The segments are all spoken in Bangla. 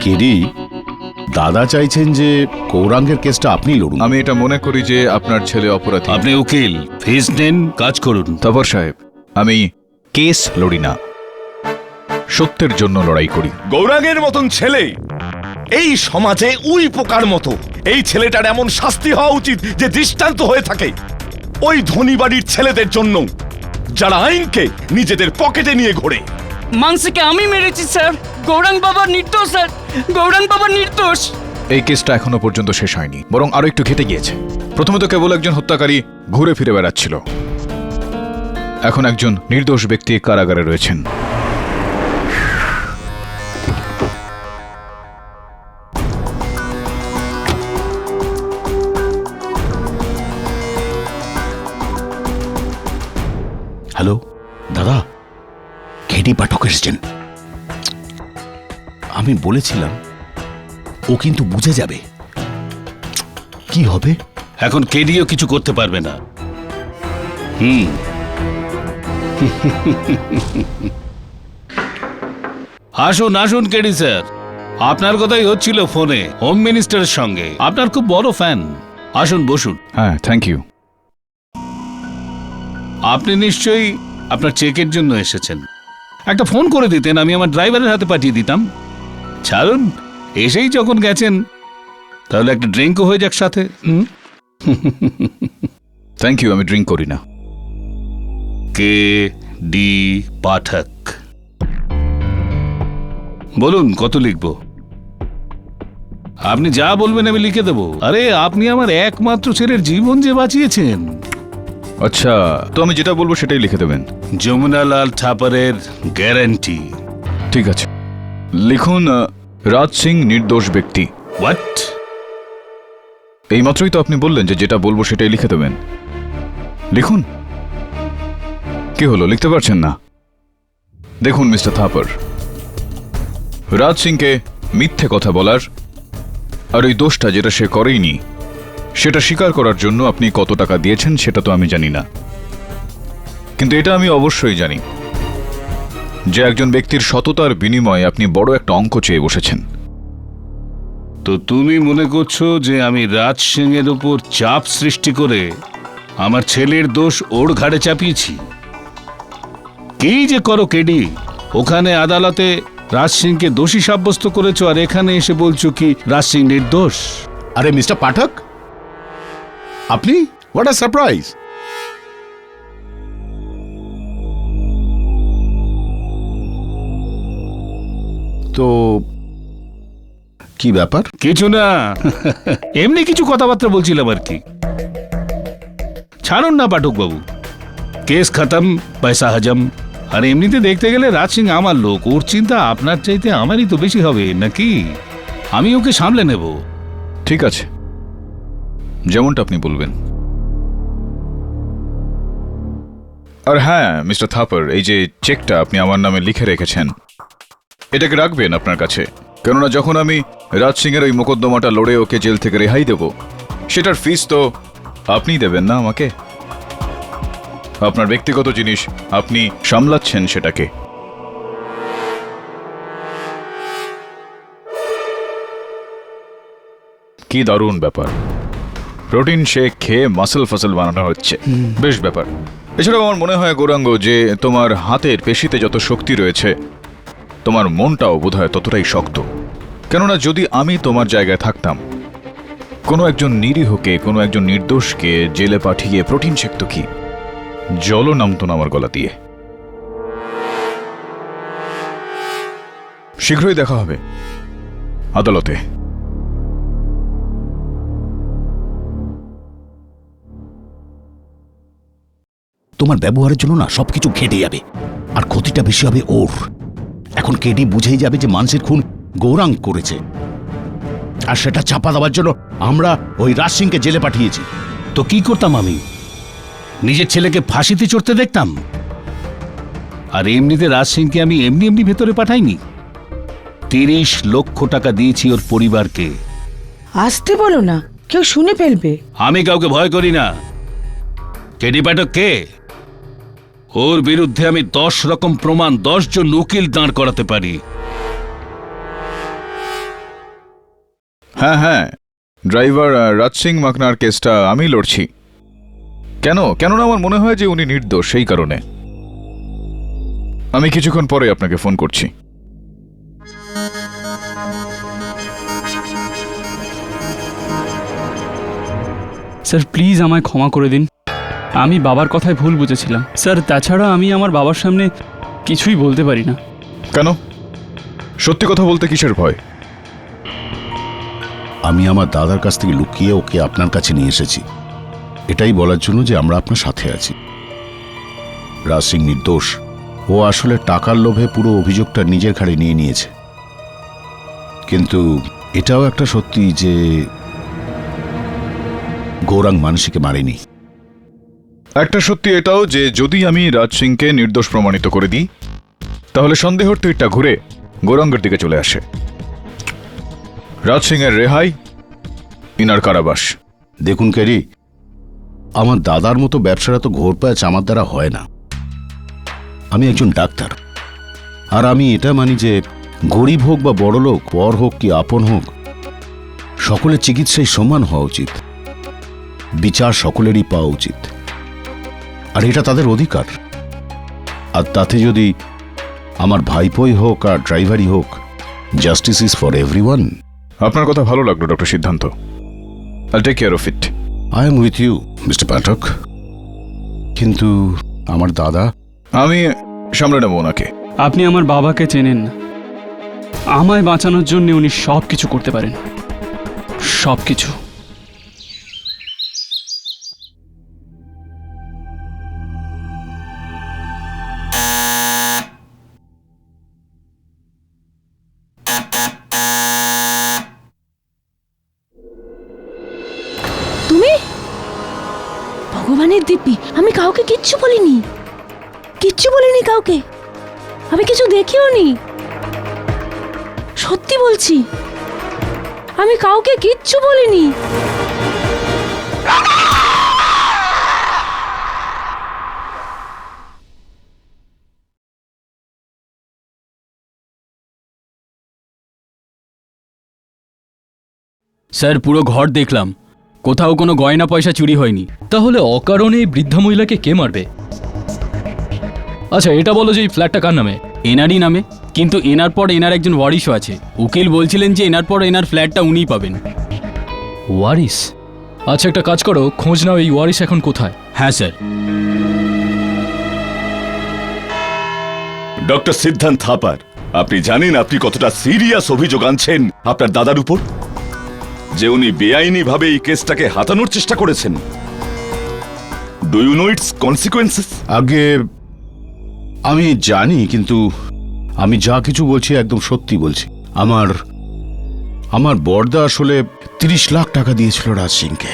কেডি, দাদা চাইছেন যে গৌরাঙ্গের কেসটা আপনি লড়ুন। আমি এটা মনে করি যে আপনার ছেলে অপরাধী। আপনি উকিল, ফিস নেন, কাজ করুন। তাপর সাহেব, আমি কেস লড়ি না, সত্যের জন্য লড়াই করি। গৌরাঙ্গের মতন ছেলে এই সমাজে উই পোকার মতো। এই ছেলেটার এমন শাস্তি হওয়া উচিত যে দৃষ্টান্ত হয়ে থাকে ওই ধনী বাড়ির ছেলেদের জন্য, যারা আইনকে নিজেদের পকেটে নিয়ে ঘোরে। মানসিকে আমি মেরেছি স্যার। গৌরাঙ্গ বাবা নির্দোষ স্যার, গৌরাঙ্গ বাবা নির্দোষ। এই কেসটা এখনো পর্যন্ত শেষ হয়নি, বরং আরো একটু ঘেটে গিয়েছে। প্রথমে তো কেবল একজন হত্যাকারী ঘুরে ফিরে বেড়াচ্ছিল, এখন একজন নির্দোষ ব্যক্তি কারাগারে রয়েছেন। হ্যালো দাদা, কেডি পাঠক এসেছেন। আমি বলেছিলাম ও কিন্তু বুঝে যাবে। কি হবে? এখন কেডিও কিছু করতে পারবে না। আসুন আসুন কেডি স্যার, আপনার কথাই হচ্ছিল ফোনে হোম মিনিস্টারের সঙ্গে। আপনার খুব বড় ফ্যান। আসুন বসুন। হ্যাঁ, থ্যাংক ইউ। আপনি নিশ্চয়ই আপনার চেকের জন্য এসেছেন। একটা ফোন করে দিতেন, আমি আমার ড্রাইভারের হাতে পাঠিয়ে দিতাম। ছাড়ুন, এসেই যখন গেছেন তাহলে একটা ড্রিঙ্কও হয়ে যাক সাথে। থ্যাংক ইউ, আমি ড্রিঙ্ক করি না। কে ডি পাঠক। বলুন কত লিখব? আপনি যা বলবেন আমি লিখে দেব। আরে আপনি আমার একমাত্র ছেলের জীবন যে বাঁচিয়েছেন। আচ্ছা, তো আমি যেটা বলবো সেটাই লিখে দেবেন। যমুনালাল থাপারের গ্যারান্টি। ঠিক আছে, লিখুন রাজ সিং নির্দোষ ব্যক্তি। হোয়াট? এইমাত্রই তো আপনি বললেন যে যেটা বলবো সেটাই লিখে দেবেন। লিখুন। কি হলো, লিখতে পারছেন না? দেখুন মিস্টার থাপার, রাজ সিংকে মিথ্যে কথা বলার আর ওই দোষটা যেটা সে করেইনি সেটা স্বীকার করার জন্য আপনি কত টাকা দিয়েছেন সেটা তো আমি জানি না, কিন্তু এটা আমি অবশ্যই জানি যে একজন ব্যক্তির সততার বিনিময়ে আপনি বড় একটা অঙ্ক চেয়ে বসেছেন। তো তুমি মনে করছো যে আমি রাজ সিং এর উপর চাপ সৃষ্টি করে আমার ছেলের দোষ ওর ঘাড়ে চাপিয়েছি? কি যে করো কেডি, ওখানে আদালতে রাজ সিংকে দোষী সাব্যস্ত করেছো আর এখানে এসে বলছো কি রাজ সিং নির্দোষ। আরে মিস্টার পাঠক, আপনি? What a surprise! তো কি ব্যাপার? কিছু না, এমনি কিছু কথাবার্তা বলছিলাম আর কি। ছাড়ুন না পাঠক বাবু, কেস খতম, পয়সা হজম। আর এমনিতে দেখতে গেলে রাজ সিং আমার লোক, ওর চিন্তা আপনার চাইতে আমারই তো বেশি হবে নাকি? আমি ওকে সামলে নেব। ঠিক আছে, যেমনটা আপনি বলবেন। আর হ্যাঁ মিস্টার থাপার, এই যে চেকটা আপনি আমার নামে লিখে রেখেছেন, এটাকে রাখবেন আপনার কাছে, কেননা যখন আমি রাজ সিং এর ওই মোকদ্দমাটা লড়ে ওকে জেল থেকে রেহাই দেব, সেটার ফিস তো আপনিই দেবেন না আমাকে। আপনার ব্যক্তিগত জিনিস, আপনি সামলাচ্ছেন সেটাকে। কি দারুণ ব্যাপার, প্রোটিন শেক খেয়ে মাসল ফাসল বানানো হচ্ছে, বেশ ব্যাপার। এছাড়াও আমার মনে হয় গৌরাঙ্গ, যে তোমার হাতের পেশিতে যত শক্তি রয়েছে তোমার মনটাও বোধহয় ততটাই শক্ত। কেননা যদি আমি তোমার জায়গায় থাকতাম, কোনো একজন নিরীহকে, কোনো একজন নির্দোষকে জেলে পাঠিয়ে প্রোটিন শেক তো কি, জলও নামতো না আমার গলা দিয়ে। শীঘ্রই দেখা হবে আদালতে। তোমার ব্যবহারের জন্য না সবকিছু ঘেটে যাবে, আর ক্ষতিটা বেশি হবে ওর। এখন কেডি বুঝেই যাবে যে মানুষের খুন গৌরাঙ্গ করেছে, আর সেটা চাপা দেওয়ার জন্য আমরা ওই রাজ সিংকে জেলে পাঠিয়েছি। তো কি করতাম আমি? নিজের ছেলেকে ফাঁসিতে চড়তে দেখতাম? আর এমনিতে রাজ সিংকে আমি এমনি এমনি ভেতরে পাঠাইনি। 30 লক্ষ টাকা দিয়েছি ওর পরিবারকে। আসতে বলো না, কেউ শুনে ফেলবে। আমি কাউকে ভয় করি না। কেডি পাঠক কে? ওর বিরুদ্ধে আমি 10 রকম প্রমাণ, 10 জন উকিল দাঁড় করাতে পারি। হ্যাঁ হ্যাঁ, ড্রাইভার রাজ সিং মাকনার কেসটা আমি লড়ছি। কেননা আমার মনে হয় যে উনি নির্দোষ, সেই কারণে। আমি কিছুক্ষণ পরে আপনাকে ফোন করছি। স্যার প্লিজ আমায় ক্ষমা করে দিন, আমি বাবার কথায় ভুল বুঝেছিলাম স্যার। তাছাড়া আমি আমার বাবার সামনে কিছুই বলতে পারি না। কেন? সত্যি কথা বলতে কিসের ভয়? আমি আমার দাদার কাছ থেকে লুকিয়ে ওকে আপনার কাছে নিয়ে এসেছি, এটাই বলার জন্য যে আমরা আপনার সাথে আছি। রাজ সিং নির্দোষ। ও আসলে টাকার লোভে পুরো অভিযোগটা নিজের ঘাড়ে নিয়ে নিয়েছে। কিন্তু এটাও একটা সত্যি যে গৌরাঙ্গ মানসীকে মারেনি। একটা সত্যি এটাও যে যদি আমি রাজ সিংকে নির্দোষ প্রমাণিত করে দিই, তাহলে সন্দেহর তীরটা ঘুরে গৌরাঙ্গের দিকে চলে আসে। রাজ সিং এর রেহাই, ইনার কারাবাস। দেখুন ক্যারি, আমার দাদার মতো ব্যবসাটা তো ঘোর প্যাচ আমার দ্বারা হয় না। আমি একজন ডাক্তার, আর আমি এটা মানি যে গরিব হোক বা বড় লোক, পর হোক কি আপন হোক, সকলের চিকিৎসাই সমান হওয়া উচিত। বিচার সকলেরই পাওয়া উচিত, আর এটা তাদের অধিকার। আর তাতে যদি আমার ভাইপোই হোক আর ড্রাইভারই হোক, জাস্টিস ইজ ফর এভরিওয়ান। আপনার কথা ভালো লাগলো doctor Siddhant. I take care of it. I am with you mister Pathak. কিন্তু আমার দাদা, আমি সামলে নেব ওনাকে। আপনি আমার বাবাকে চেনেন না, আমায় বাঁচানোর জন্য উনি সব কিছু করতে পারেন, সব কিছু। তুমি ভগবানের দিব্যি, আমি কাউকে কিচ্ছু বলিনি, কিচ্ছু বলিনি কাউকে, আমি কিছু দেখিও নি, সত্যি বলছি, আমি কাউকে কিচ্ছু বলিনি। স্যার পুরো ঘর দেখলাম, কোথাও কোনো গয়না পয়সা চুরি হয়নি। তাহলে অকারণে এই বৃদ্ধা মহিলাকে কে মারবে? আচ্ছা এটা বলো যে এই ফ্ল্যাটটা কার নামে? এনারই নামে, কিন্তু এনার পর এনার একজন ওয়ারিশও আছে। উকিল বলছিলেন যে এনার পর এনার ফ্ল্যাটটা উনিই পাবেন। ওয়ারিস? আচ্ছা একটা কাজ করো, খোঁজ নাও এই ওয়ারিস এখন কোথায়। হ্যাঁ স্যার। ডক্টর সিদ্ধান্ত থাপার, আপনি জানেন আপনি কতটা সিরিয়াস অভিযোগ আনছেন আপনার দাদার উপর, যে উনি বেআইনিভাবে এই কেসটাকে হাতানোর চেষ্টা করেছেন। Do you know its consequences? আগে আমি জানি, কিন্তু আমি যা কিছু বলছি একদম সত্যি বলছি। আমার বড়দা আসলে 30 লাখ টাকা দিয়েছিল রাজ সিংকে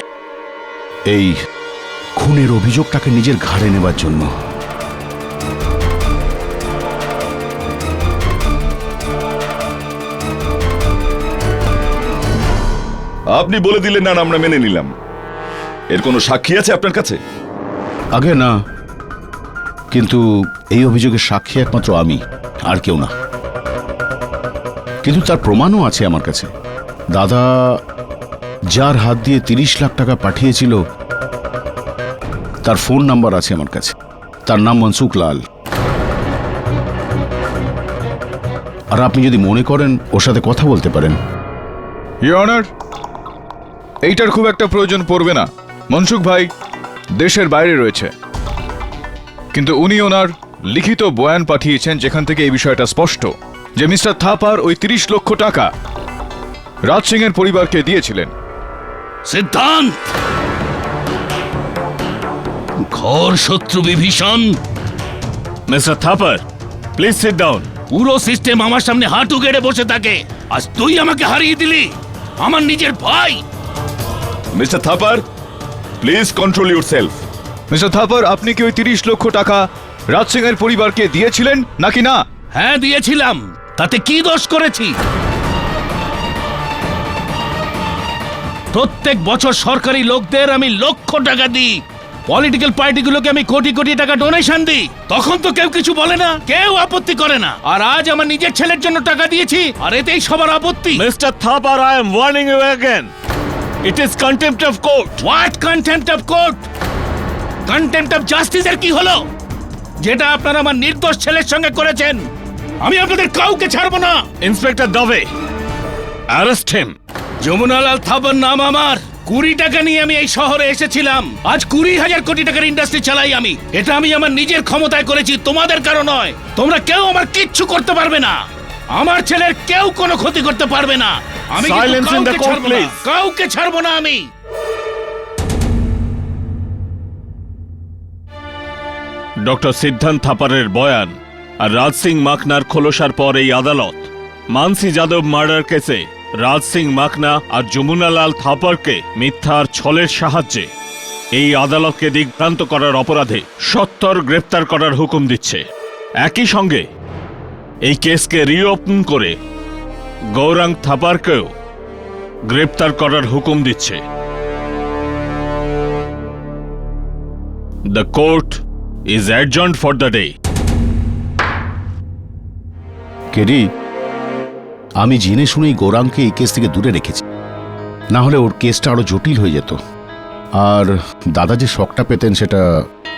এই খুনের অভিযোগটাকে নিজের ঘাড়ে নেবার জন্য। আপনি বলে দিলেন না, আমরা মেনে নিলাম। এর কোনো সাক্ষী আছে আপনার কাছে? আগে না, কিন্তু এই অভিযোগের সাক্ষী একমাত্র আমি, আর কেউ না। কিন্তু তার প্রমাণও আছে আমার কাছে। দাদা যার হাত দিয়ে 30 লাখ টাকা পাঠিয়েছিল তার ফোন নাম্বার আছে আমার কাছে। তার নাম মনসুখ লাল। আর আপনি যদি মনে করেন ওর সাথে কথা বলতে পারেন। ইওর অনার, এইটার খুব একটা প্রয়োজন পড়বে না। মনসুখ ভাই দেশের বাইরে রয়েছে, কিন্তু উনি ওনার লিখিত বয়ান পাঠিয়েছেন, যেখান থেকে এই বিষয়টা স্পষ্ট যে মিস্টার থাপার ওই 30 লক্ষ টাকা রাজ সিং এর পরিবারকে দিয়েছিলেন। সিদ্ধান্ত, ঘোর শত্রু Bibhishan. Mister Thapar, please sit down. পুরো সিস্টেম আমার সামনে হাঁটু গেড়ে বসে থাকে, আজ তুই আমাকে হারিয়ে দিলি, আমার নিজের ভাই। Mister Thapar, please control yourself. Mister Thapar, আপনি কি ওই 30 লক্ষ টাকা রাজ সিং এর পরিবারকে দিয়েছিলেন নাকি না? হ্যাঁ দিয়েছিলাম, তাতে কি দোষ করেছি? প্রত্যেক বছর সরকারি লোকদের আমি লক্ষ টাকা দিই, পলিটিক্যাল পার্টিগুলোকে আমি কোটি কোটি টাকা ডোনেশন দিই, তখন তো কেউ কিছু বলে না, কেউ আপত্তি করে না। আর আজ আমার নিজের ছেলের জন্য টাকা দিয়েছি, আর এতেই সবার আপত্তি। Mister Thapar, I am warning you again, it is contempt of court. What contempt of court? Contempt of জাস্টিসের কি হলো? যেটা আপনারা আমার নির্দোষ ছেলের সঙ্গে করেছেন, আমি আপনাদের কাউকে ছাড়বো না। Inspector Deb, arrest him. Jamunalal Thapar নাম আমার। 20 টাকা নিয়ে আমি এই শহরে এসেছিলাম, আজ 20,000 কোটি টাকার ইন্ডাস্ট্রি চালাই আমি। এটা আমি আমার নিজের ক্ষমতায় করেছি, তোমাদের কারো নয়। তোমরা কেউ আমার কিচ্ছু করতে পারবে না, আমার ছেলের কেউ কোনো ক্ষতি করতে পারবে না। আমি কিন্তু Silence in the কাউকে court, ছাড়বো না, please. কাউকে ছাড়বো না আমি। ডক্টর সিদ্ধান্ত থাপারের বয়ান আর রাজ সিং মাকনার খোলসার পর এই আদালত মানসি যাদব মার্ডার কেসে রাজ সিং মাকনা আর যমুনালাল থাপারকে মিথ্যার ছলের সাহায্যে এই আদালতকে দিগ্ভ্রান্ত করার অপরাধে সত্বর গ্রেপ্তার করার হুকুম দিচ্ছে। একই সঙ্গে এই কেসকে রিওপেন করে গৌরাঙ্গ থাপারকেও গ্রেপ্তার করার হুকুম দিচ্ছে। The court is adjourned for the day. KD, আমি জেনে শুনেই গৌরাঙ্গকে এই কেস থেকে দূরে রেখেছি, না হলে ওর কেসটা আরো জটিল হয়ে যেত। আর দাদা যে শকটা পেতেন সেটা।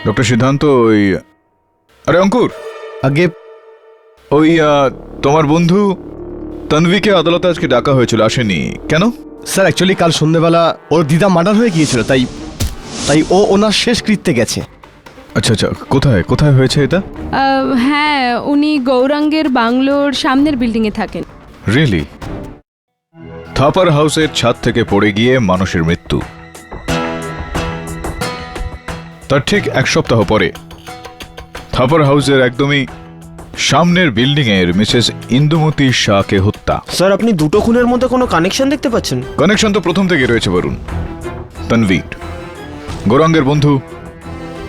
ডক্টর সিদ্ধান্ত, ওই আরে অঙ্কুর, আগে ওই তোমার বন্ধু তন্বিকে আদালতে আজকে ডাকা হয়েছিল, আসেনি কেন? স্যার অ্যাকচুয়ালি কাল সন্ধ্যেবেলা ওর দিদা মার্ডার হয়ে গিয়েছিল, তাই ও ওনার শেষ কৃত্যে গেছে। আচ্ছা আচ্ছা, কোথায় কোথায় হয়েছে এটা? হ্যাঁ, উনি গৌরাঙ্গের বাংলোর সামনের বিল্ডিংয়ে থাকেন। রিয়েলি? থাপার হাউসের ছাদ থেকে পড়ে গিয়ে মানুষের মৃত্যু, তার ঠিক 1 সপ্তাহ পরে থাপার হাউসের একদমই সামনের বিল্ডিং এর মিসেস ইন্দুমতি শাহকে হত্যা। স্যার আপনি দুটো খুনের মধ্যে কোনো কানেকশন দেখতে পাচ্ছেন? কানেকশন তো প্রথম থেকে রয়েছে বরুণ। তনবীর গৌরাঙ্গের বন্ধু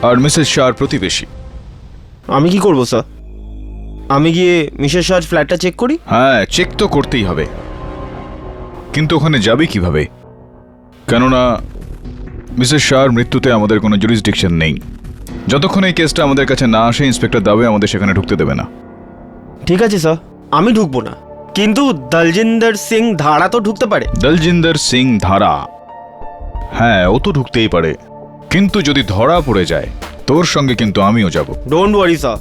আর মিসেস শাহর প্রতিবেশী। আমি কি করব স্যার? আমি গিয়ে মিসেস শাহর ফ্ল্যাটটা চেক করি? হ্যাঁ, চেক তো করতেই হবে, কিন্তু ওখানে যাবে কিভাবে? কেননা মিসেস শাহর মৃত্যুতে আমাদের কোনো জুরিসডিকশন নেই। যতক্ষণ এই কেসটা আমাদের কাছে না আসে, ইন্সপেক্টর দাবে আমাদের সেখানে ঢুকতে দেবে না। ঠিক আছে স্যার, আমি ঢুকবো না, কিন্তু দলজিন্দর সিং ধারা তো ঢুকতে পারে। দলজিন্দর সিং ধারা? হ্যাঁ, ও তো ঢুকতেই পারে, কিন্তু যদি ধরা পড়ে যায় তোর সঙ্গে কিন্তু আমিও যাব। ডোন্ট ওয়ারি স্যার,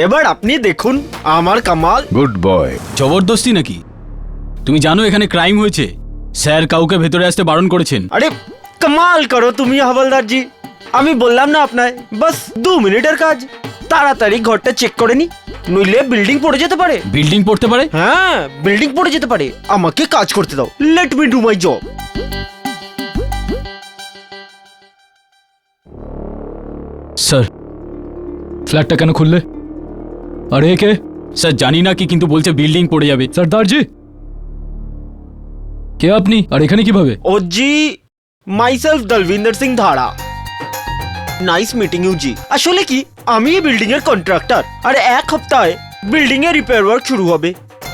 এবার আপনি দেখুন আমার কামাল। Good boy. জবরদস্তি নাকি? তুমি জানো এখানে ক্রাইম হয়েছে, স্যার কাউকে ভেতরে আসতে বারণ করেছেন। আরে কামাল করো তুমি হাওলদার জি, আমি বললাম না আপনায়, বাস 2 মিনিটের কাজ। তাড়াতাড়ি ঘরটা চেক করে নি, নইলে বিল্ডিং পড়ে যেতে পারে। বিল্ডিং পড়তে পারে? হ্যাঁ, বিল্ডিং পড়ে যেতে পারে। আমাকে কাজ করতে দাও, late me do my job. Sir ফ্ল্যাটটা কেন খুললে? আরে কে? স্যার জানি না কি, কিন্তু বলছে বিল্ডিং পড়ে যাবে। সর্দারজি কে আপনি, আর এখানে কিভাবে? ও জি, মাইসেলফ দলবিন্দর সিং ধারা। নাইস মিটিং ইউ জি। আসলে কি, আমি এই বিল্ডিং এর কন্ট্রাক্টর, আর 1 সপ্তাহে বিল্ডিং এর রিপেয়ার ওয়ার্ক শুরু হবে।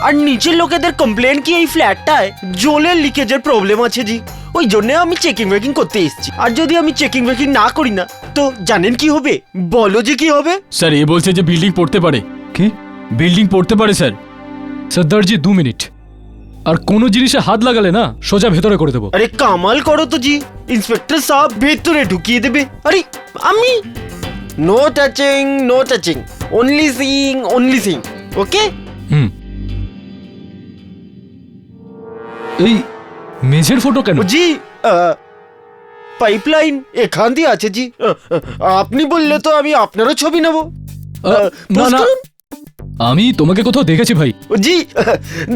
আর নিচের লোকেদের কমপ্লেন কি এই ফ্ল্যাটটায় জলের লিকেজের প্রবলেম আছে জি, ওই জন্য আমি চেকিং ওয়েকিং করতে এসেছি। আর যদি আমি চেকিং ওয়েকিং না করি না, তো জানেন কি হবে? বলো যে কি হবে? স্যার এ বলছে যে বিল্ডিং পড়তে পারে। কি বিল্ডিং পড়তে পারে স্যার? সর্দারজি 2 মিনিট, আর কোনো জিনিসে হাত লাগালে না সোজা ভেতরে করে দেবো। আরে কামাল করো তো জি, ইন্সপেক্টর সাহেব ভেতরে ঢুকিয়ে দেবে। আরে আমি no touching, no touching, only sing, only sing, okay? এই মেঝের ফটো কেন? জি পাইপলাইন এখান দিয়ে আছে জি। আপনি বললে তো আমি আপনারও ছবি নেব। না না, আমি তোমাকে কোথাও দেখেছি ভাই। জি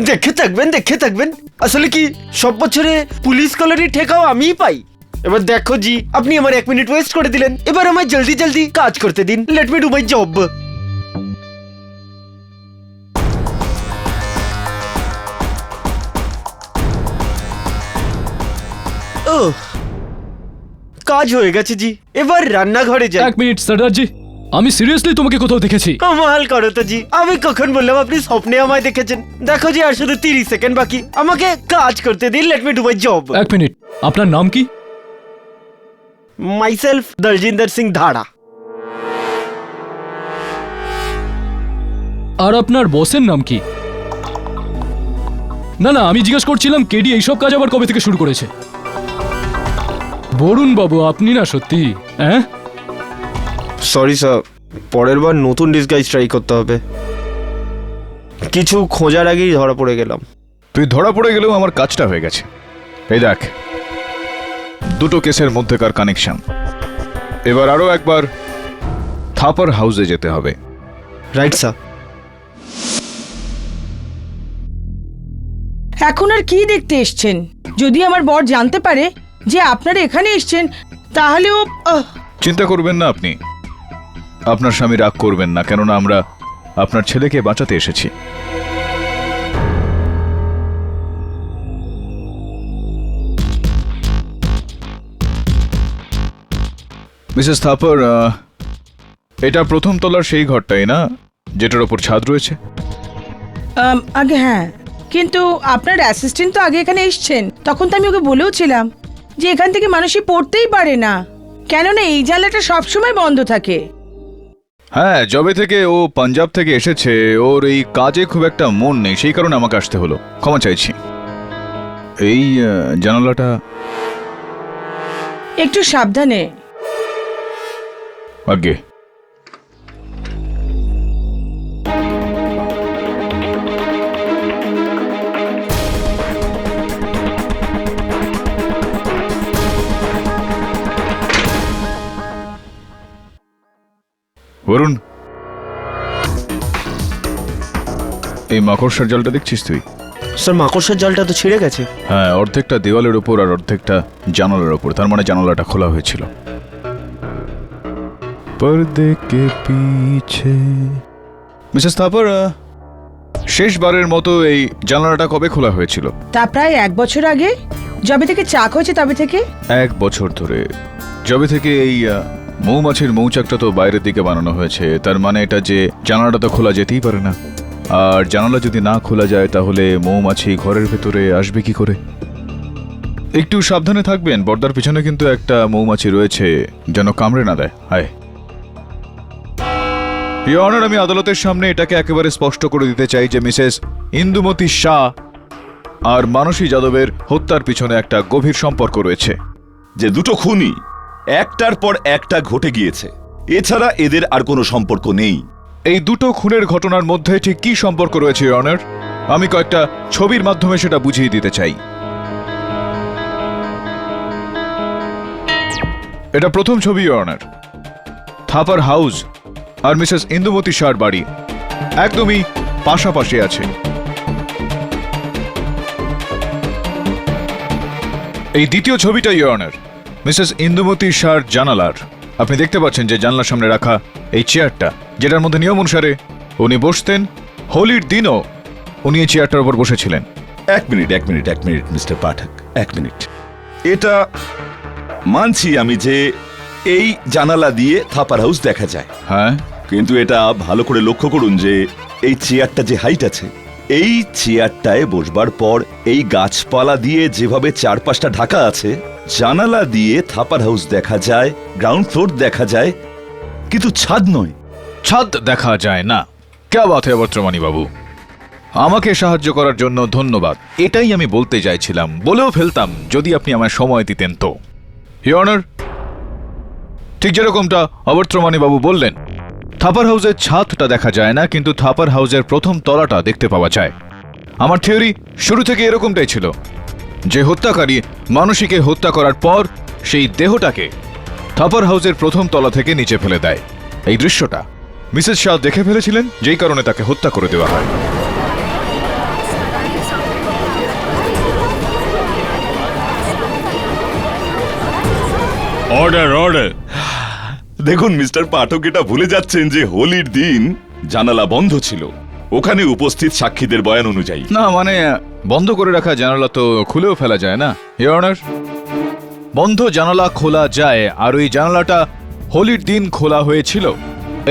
দেখে থাকবেন, দেখে থাকবেন। আসলে কি, সব বছরে পুলিশ কলোনি ঠেকাও আমিই পাই। এবার দেখো জি, আপনি আমার 1 মিনিট ওয়েস্ট করে দিলেন, এবার আমায় জলদি জলদি কাজ করতে দিন। Let me do my job. ও কাজ হয়ে গেছে জি, এবার রান্নাঘরে যাই। 1 মিনিট সর্দারজি, আমি সিরিয়াসলি তোমাকে কোথাও দেখেছি। কামাল করো তো জি, আমি কখন বললাম আপনি স্বপ্নে আমায় দেখেছেন? দেখো জি, আর শুধু 30 সেকেন্ড বাকি, আমাকে কাজ করতে দিন। Let me do my job. 1 minute, আপনার নাম কি? মাইসেলফ দলজিন্দর সিং ধাড়া। আর আপনার বসের নাম কি? না না, আমি জিজ্ঞেস করছিলাম কেডি এইসব কাজ আবার কবে থেকে শুরু করেছে? বরুণ বাবু, আপনি না সত্যি, হ্যাঁ? সরি স্যার, পরের বার নতুন ডিসগাইজ ট্রাই করতে হবে। কিছু খোঁজার আগেই ধরা পড়ে গেলাম। তুই ধরা পড়ে গেলেও আমার কাজটা হয়ে গেছে। এই দেখ, দুটো কেসের মধ্যেকার কানেকশন। এবার আরো একবার থাপার হাউসে যেতে হবে। Right sir. এখন আর কি দেখতে এসছেন? যদি আমার বর জানতে পারে যে আপনারা এখানে এসছেন তাহলে ও চিন্তা করবেন না আপনি, আপনার স্বামী রাগ করবেন না, কেননা আমরা আপনার ছেলেকে বাঁচাতে এসেছি। মিসেস থাপার, এটা প্রথম তলার সেই ঘরটাই না যেটার ওপর ছাদ রয়েছে? আগে হ্যাঁ, কিন্তু আপনার অ্যাসিস্ট্যান্ট তো আগে এখানে এসছেন, তখন তো আমি ওকে বলেও ছিলাম যে এখান থেকে মানুষই পড়তেই পারে না, কেননা এই জানলাটা সবসময় বন্ধ থাকে। হ্যাঁ, যবে থেকে ও পাঞ্জাব থেকে এসেছে ওর এই কাজে খুব একটা মন নেই, সেই কারণে আমাকে আসতে হলো। ক্ষমা চাইছি। এই জানালাটা একটু সাবধানে। আগে বরুণ, এই মাকড়সার জালটা দেখছিস তুই? স্যার, মাকড়সার জালটা তো ছিঁড়ে গেছে। হ্যাঁ, অর্ধেকটা দেওয়ালের ওপর আর অর্ধেকটা জানালার ওপর, তার মানে জানালাটা খোলা হয়েছিল। পর্দে কে পিছে। মিসেস থাপার, শেষবারের মতো এই জানালাটা কবে খোলা হয়েছিল? তা প্রায় 1 বছর আগে, যবে থেকে চাক হয়েছে তবে থেকে। 1 বছর ধরে? যবে থেকে এই মৌমাছির মৌচাকটা তো বাইরের দিকে বানানো হয়েছে, তার মানে এটা যে জানালাটা তো খোলা যেতেই পারে না। আর জানালা যদি না খোলা যায় তাহলে মৌমাছি ঘরের ভেতরে আসবে কি করে? একটু সাবধানে থাকবেন, পর্দার পিছনে কিন্তু একটা মৌমাছি রয়েছে, যেন কামড়ে না দেয়। হায় ইওর অনার, আমি আদালতের সামনে এটাকে একেবারে স্পষ্ট করে দিতে চাই যে মিসেস ইন্দুমতি শাহ আর মানসী যাদবের হত্যার পিছনে একটা গভীর সম্পর্ক রয়েছে। যে দুটো খুনই একটার পর একটা ঘটে গিয়েছে, এছাড়া এদের আর কোনো সম্পর্ক নেই। এই দুটো খুনের ঘটনার মধ্যে ঠিক কি সম্পর্ক রয়েছে ইওর অনার? আমি কয়েকটা ছবির মাধ্যমে সেটা বুঝিয়ে দিতে চাই। এটা প্রথম ছবি ইওর অনার। থাপার হাউস আর মিসেস ইন্দুমতি শাহর বাড়ি একদমই পাশাপাশি আছে। এই দ্বিতীয় ছবিটা ইওর অনার, মিসেস ইন্দুমতি শাহর জানালার। আপনি দেখতে পাচ্ছেন যে জানলার সামনে রাখা এই চেয়ারটা, যেটার মধ্যে নিয়ম অনুসারে উনি বসতেন। হোলির দিনও উনি এই চেয়ারটার উপর বসেছিলেন। এক মিনিট মিস্টার পাঠক, 1 মিনিট। এটা মানছি আমি যে এই জানালা দিয়ে থাপার হাউস দেখা যায়, হ্যাঁ, কিন্তু এটা ভালো করে লক্ষ্য করুন যে এই চেয়ারটা যে হাইট আছে, এই চেয়ারটায় বসবার পর এই গাছপালা দিয়ে যেভাবে চারপাশটা ঢাকা আছে, জানালা দিয়ে থাপার হাউস দেখা যায়, গ্রাউন্ড ফ্লোর দেখা যায়, কিন্তু ছাদ নয়। ছাদ দেখা যায় না? ক্যা বাত হ্যায় বর্তমানী বাবু, আমাকে সাহায্য করার জন্য ধন্যবাদ। এটাই আমি বলতে চাইছিলাম, বলেও ফেলতাম যদি আপনি আমায় সময় দিতেন তো। ইওর অনার, ঠিক যেরকমটা অবর্তমানী বাবু বললেন, থাপার হাউসের ছাদটা দেখা যায় না, কিন্তু থাপার হাউসের প্রথম তলাটা দেখতে পাওয়া যায়। আমার থিওরি শুরু থেকে এরকমটাই ছিল যে হত্যাকারী মানসীকে হত্যা করার পর সেই দেহটাকে থাপার হাউসের প্রথম তলা থেকে নিচে ফেলে দেয়। এই দৃশ্যটা মিসেস শাহ দেখে ফেলেছিলেন, যেই কারণে তাকে হত্যা করে দেওয়া হয়। অর্ডার। দেখুন মিস্টার পাঠক, এটা ভুলে যাচ্ছেন যে হোলির দিন জানালা বন্ধ ছিল, ওখানে উপস্থিত সাক্ষীদের বয়ান অনুযায়ী। না মানে বন্ধ করে রাখা জানালা তো খুলেও ফেলা যায় না ইওর অনার। বন্ধ জানালা খোলা যায়, আর ওই জানালাটা হোলির দিন খোলা হয়েছিল।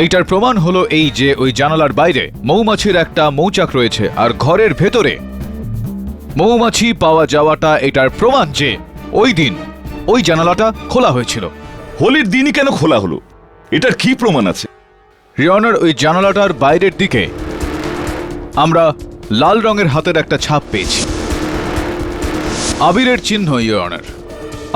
এইটার প্রমাণ হলো এই যে ওই জানালার বাইরে মৌমাছির একটা মৌচাক রয়েছে, আর ঘরের ভেতরে মৌমাছি পাওয়া যাওয়াটা এটার প্রমাণ যে ওই দিন ওই জানালাটা খোলা হয়েছিল। হোলির দিনই কেন খোলা হলো? এটার কি প্রমাণ আছে? ইয়র ওই জানালাটার বাইরের দিকে আমরা লাল রঙের হাতের একটা ছাপ পেয়েছি, আবিরের চিহ্ন ইয়র।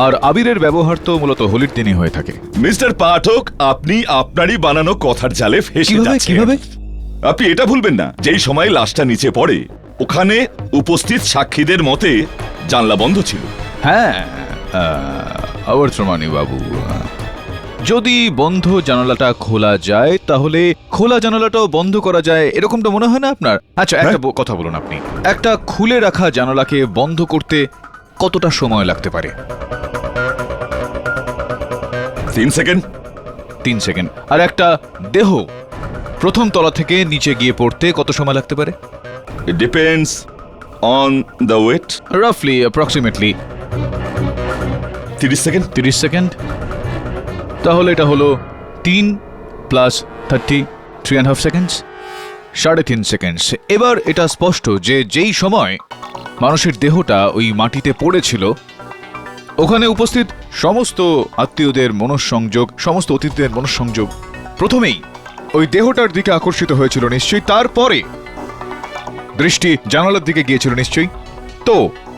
আর আবিরের ব্যবহার তো মূলত হোলির দিনই হয়ে থাকে। মিস্টার পাঠক, আপনি আপনারই বানানো কথার জালে ফেসে যাচ্ছেন। কিভাবে? আপনি এটা ভুলবেন না, যেই সময় লাশটা নিচে পড়ে ওখানে উপস্থিত সাক্ষীদের মতে জানলা বন্ধ ছিল। হ্যাঁ, অবর্তমানী বাবু, যদি বন্ধ জানালাটা খোলা যায় তাহলে খোলা জানালাটাও বন্ধ করা যায়, এরকমটা মনে হয় না আপনার? আচ্ছা, একটা কথা বলুন আপনি, একটা খুলে রাখা জানালাকে বন্ধ করতে কতটা সময় লাগতে পারে? 3 সেকেন্ড। 3 সেকেন্ড। আর একটা দেহ প্রথম তলা থেকে নিচে গিয়ে পড়তে কত সময় লাগতে পারে? It depends on the weight. রাফলি অ্যাপ্রক্সিমেটলি 30 সেকেন্ড। 30 সেকেন্ড। তাহলে এটা হলো 3 + 30, 3.5 সেকেন্ডস, 3.5 সেকেন্ডস। এবার এটা স্পষ্ট যে যেই সময় মানুষের দেহটা ওই মাটিতে পড়েছিল ওখানে উপস্থিত সমস্ত আত্মীয়দের মনঃসংযোগ, সমস্ত অতিথিদের মনঃসংযোগ প্রথমেই ওই দেহটার দিকে আকর্ষিত হয়েছিল নিশ্চয়ই, তারপরে দৃষ্টি জানালার দিকে গিয়েছিল নিশ্চয়ই, তো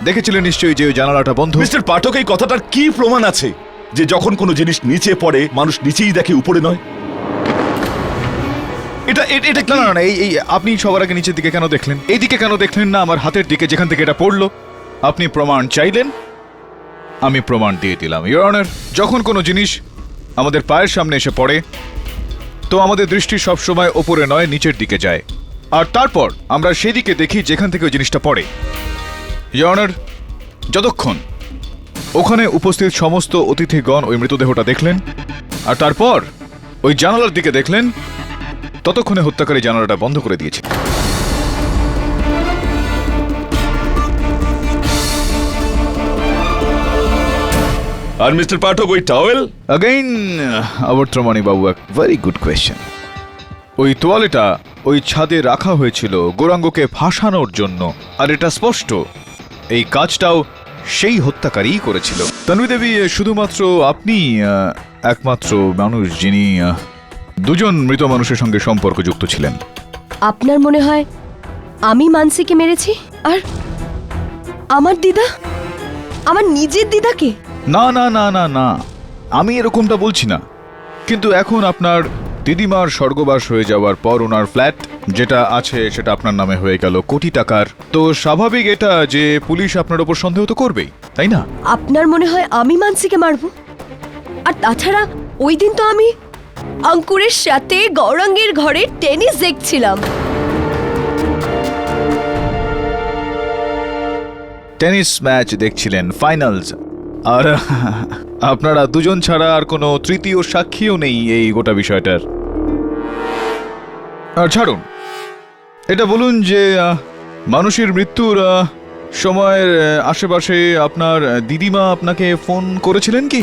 দেখেছিলেন নিশ্চয়ই যে ওই জানালাটা বন্ধ। মিস্টার পাঠক, এই কথাটার কি প্রমাণ আছে যে যখন কোনো জিনিস নিচে পড়ে মানুষ নিচেই দেখে, উপরে নয়? এটা না না না, এই আপনি সবার আগে নিচের দিকে কেন দেখলেন? এই দিকে কেন দেখলেন না আমার হাতের দিকে যেখান থেকে এটা পড়লো? আপনি প্রমাণ চাইলেন, আমি প্রমাণ দিয়ে দিলাম। ইওর অনার, যখন কোনো জিনিস আমাদের পায়ের সামনে এসে পড়ে তো আমাদের দৃষ্টি সবসময় ওপরে নয় নিচের দিকে যায়, আর তারপর আমরা সেদিকে দেখি যেখান থেকে ওই জিনিসটা পড়ে। ইওর অনার, যতক্ষণ ওখানে উপস্থিত সমস্ত অতিথিগণ ওই মৃতদেহটা দেখলেন আর তারপর ওই জানালার দিকে দেখলেন, ততক্ষণে হত্যাকারী জানালাটা বন্ধ করে দিয়েছে। আর মিস্টার পাঠক, ওই টাওয়েল? অ্যাগেইন অবর্তমানী বাবু, এক ভেরি গুড কোয়েশ্চেন। ওই তোয়ালেটা ওই ছাদে রাখা হয়েছিল গৌরাঙ্গকে ফাঁসানোর জন্য, আর এটা স্পষ্ট এই কাজটাও সেই হত্যাকারীই করেছিল। তন্বী দেবী, শুধুমাত্র আপনি একমাত্র মানুষ যিনি দুজন মৃত মানুষের সঙ্গে সম্পর্কযুক্ত ছিলেন। আপনার মনে হয় আমি মানসিকে মেরেছি? আর আমার দিদা, আমার নিজের দিদাকে? না না না না না, আমি এরকমটা বলছি না, কিন্তু এখন আপনার দিদিমার স্বর্গবাস হয়ে যাওয়ার পর ওনার ফ্ল্যাট যেটা আছে সেটা আপনার নামে হয়ে গেল কোটি টাকার, তো স্বাভাবিক এটা যে পুলিশ আপনার ওপর সন্দেহ তো করবেই, তাই না? আপনার মনে হয় আমি মানসিকে মারবো? আর তাছাড়া ওই দিন তো আমি অঙ্কুরের সাথে গৌরাঙ্গের ঘরে টেনিস দেখছিলাম। টেনিস ম্যাচ দেখছিলেন, ফাইনালস, আর আপনারা দুজন ছাড়া আর কোনো তৃতীয় সাক্ষীও নেই এই গোটা বিষয়টার। আর ছাড়ুন, এটা বলুন যে মানুষের মৃত্যুর সময়ের আশেপাশে আপনার দিদিমা আপনাকে ফোন করেছিলেন কি?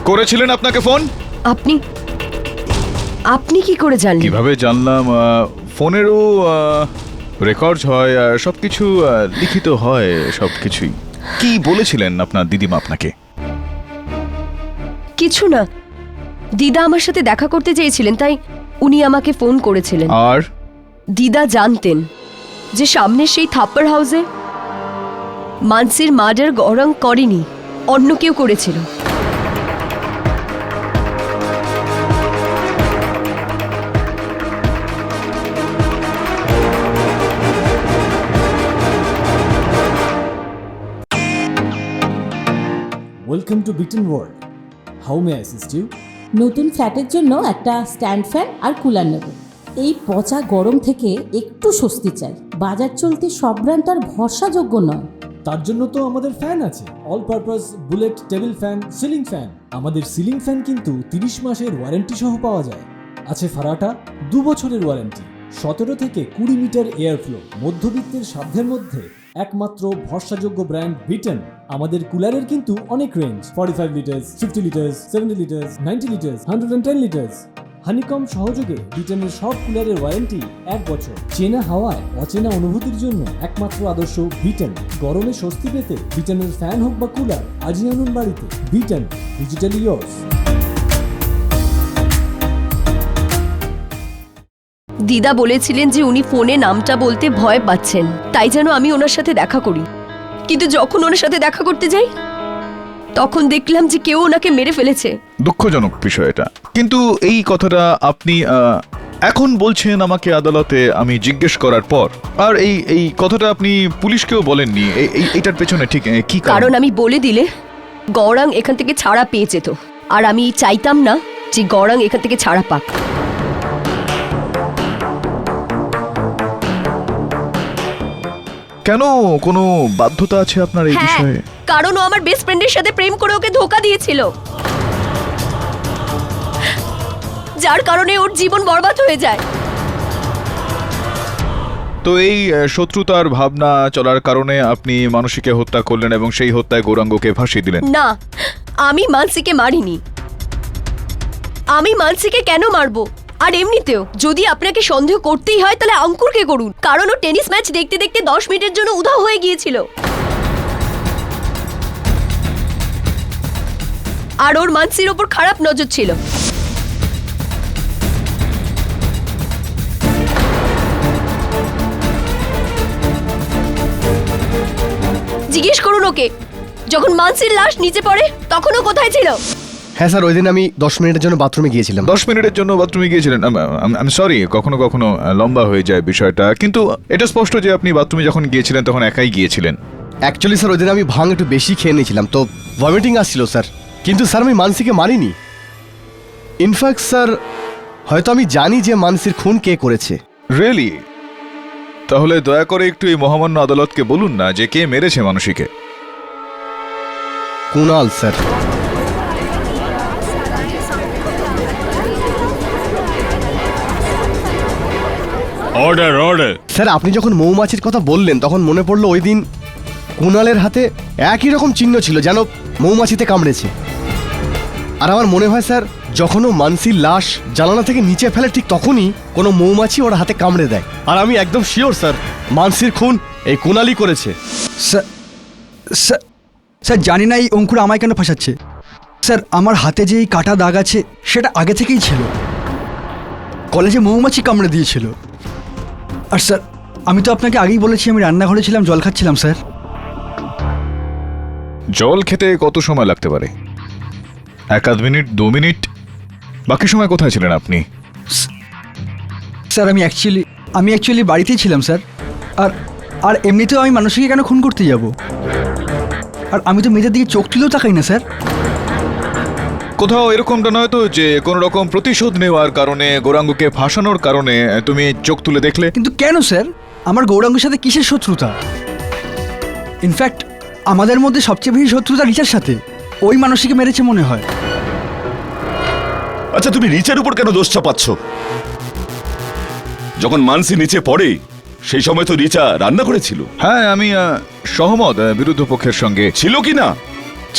করেছিলেন আপনাকে ফোন? আপনি কি করে জানলেন? কিভাবে জানলাম? ফোনেরও রেকর্ড হয়, সবকিছু লিখিত হয়, সবকিছুই। কি বলেছিলেন আপনার দিদিমা আপনাকে? কিছু না, দিদা আমার সাথে দেখা করতে চেয়েছিলেন তাই উনি আমাকে ফোন করেছিলেন। আর দিদা জানতেন যে সামনে সেই থাপ্পড় হাউসে মানসির মার্ডার গৌরাঙ্গ করেনি, অন্য কেউ করেছিল। Welcome to Bitten world. How may I assist you? নতুন ফ্ল্যাটের জন্য একটা স্ট্যান্ড ফ্যান আর কুলার নেব। এই পচা গরম থেকে একটু স্বস্তি চাই। বাজার চলতি সব ব্র্যান্ড আর ভরসাযোগ্য নয়। তার জন্য তো আমাদের ফ্যান আছে, all purpose bullet table fan, ceiling fan. আমাদের সিলিং ফ্যান কিন্তু 30 মাসের ওয়ারেন্টি সহ পাওয়া যায়। আছে ফারাটা 2 বছরের ওয়ারেন্টি, 17 থেকে 20 মিটার এয়ার ফ্লো, মধ্যবিত্তের সাধ্যের মধ্যে একমাত্র ভরসাযোগ্য ব্র্যান্ড বিটেন। আমাদের কুলারের কিন্তু অনেক range, 45 litres, 50 litres, 70 litres, 90 litres, 110 litres. Honeycomb সহযোগে ব্রিটেনের সব কুলারের ওয়ারেন্টি 1 বছর। চেনা হাওয়ায় অচেনা অনুভূতির জন্য একমাত্র আদর্শ ব্রিটেন। গরমে স্বস্তি পেতে ব্রিটেনের ফ্যান হোক বা কুলার, আজই আনুন বাড়িতে। Britain, digitally yours. দিদা বলেছিলেন যে উনি ফোনে নামটা বলতে ভয় পাচ্ছেন, তাই যেন আমি ওনার সাথে দেখা করি। কিন্তু যখন ওনার সাথে দেখা করতে যাই তখন দেখলাম যে কেউ ওনাকে মেরে ফেলেছে। দুঃখজনক বিষয় এটা, কিন্তু এই কথাটা আপনি এখন বলছেন আমাকে আদালতে আমি জিজ্ঞেস করার পর, আর এই কথাটা আপনি পুলিশকেও বলেননি। এইটার পেছনে ঠিক কি কারণ আমি বলে দিলে গৌরাঙ্গ এখান থেকে ছাড়া পেয়ে যেত, আর আমি চাইতাম না যে গৌরাঙ্গ এখান থেকে ছাড়া পাক। কেন, কোনো বাধ্যতা আছে আপনার এই বিষয়ে? কারণ ও আমার বেস্ট ফ্রেন্ডের সাথে প্রেম করে ওকে ধোকা দিয়েছিল, যার কারণে ওর জীবন বরবাদ হয়ে যায়। তো এই শত্রুতার ভাবনা চলার কারণে আপনি মানসীকে হত্যা করলেন এবং সেই হত্যায় গৌরাঙ্গকে ফাঁসিয়ে দিলেন? না, আমি মানসীকে মারিনি। আমি মানসীকে কেন মারবো? আর এমনিতেও যদি আপনাকে সন্দেহ করতেই হয় তাহলে অঙ্কুরকে করুন, কারণ ও টেনিস ম্যাচ দেখতে দেখতে 10 মিনিটের জন্য উধাও হয়ে গিয়েছিল। আর ওর মানসীর ওপর খারাপ নজর ছিল। জিজ্ঞেস করুন ওকে, যখন মানসীর লাশ নিচে পড়ে তখন ও কোথায় ছিল? হ্যাঁ স্যার, ওই দিন আমি 10 মিনিটের জন্য বাথরুমে গিয়েছিলাম। 10 মিনিটের জন্য বাথরুমে গিয়েছিলেন? আমি সরি, কখনো কখনো লম্বা হয়ে যায় বিষয়টা, কিন্তু এটা স্পষ্ট যে আপনি বাথরুমে যখন গিয়েছিলেন তখন একাই গিয়েছিলেন। অ্যাকচুয়ালি স্যার ওই দিন আমি ভাঙ একটু বেশি খেয়ে নিয়েছিলাম, তো ভমিটিং আসছিল স্যার। কিন্তু স্যার আমি মানসীকে মারিনি। ইনফ্যাক্ট স্যার হয়তো আমি জানি যে মানসীর খুন কে করেছে। রিয়েলি? তাহলে দয়া করে একটু এই মহামান্য আদালতকে বলুন না যে কে মেরেছে মানসীকে। Kunal sir. Order order. Sir আপনি যখন মৌমাছির কথা বললেন তখন মনে পড়লো ওই দিন কুণালের হাতে একই রকম চিহ্ন ছিল, যেন মৌমাছিতে কামড়েছে। আর আমার মনে হয় স্যার যখন ও মানসীর লাশ জানালা থেকে নিচে ফেলে ঠিক তখনই কোনো মৌমাছি ওর হাতে কামড়ে দেয়। আর আমি একদম শিওর স্যার মানসীর খুন এই কুণালই করেছে। স্যার জানি না এই অঙ্কুর আমায় কেন ফাঁসাচ্ছে। স্যার আমার হাতে যে এই কাটা দাগ আছে সেটা আগে থেকেই ছিল, কলেজে মৌমাছি কামড়ে দিয়েছিল। আর স্যার আমি তো আপনাকে আগেই বলেছি আমি রান্নাঘরে ছিলাম, জল খাচ্ছিলাম। স্যার জল খেতে কত সময় লাগতে পারে? 1-2 মিনিট, 2 মিনিট? বাকি সময় কোথায় ছিলেন আপনি? স্যার আমি অ্যাকচুয়ালি বাড়িতেই ছিলাম স্যার। আর এমনিতেও আমি মানুষকে কেন খুন করতে যাব? আর আমি তো মেয়েদের দিকে চোখ তুলেও তাকাই না স্যার। কোথাও এরকমটা নয় তো যে কোনো রকম প্রতিশোধ নেওয়ার কারণে, গৌরাঙ্গকে ফাঁসানোর কারণে তুমি চোখ তুলে দেখলে? কিন্তু কেন স্যার? আমার গৌরাঙ্গের সাথে কিসের শত্রুতা? ইনফ্যাক্ট আমাদের মধ্যে সবচেয়ে বেশি শত্রুতা রিচার সাথে। ওই মানুষকে মেরেছে মনে হয়। আচ্ছা তুমি রিচার উপর কেন দোষ চাপাচ্ছ? যখন মানসী নিচে পড়ে সেই সময় তো রিচা রান্না করেছিল। হ্যাঁ আমি সহমত বিরুদ্ধ পক্ষের সঙ্গে। ছিল কি না?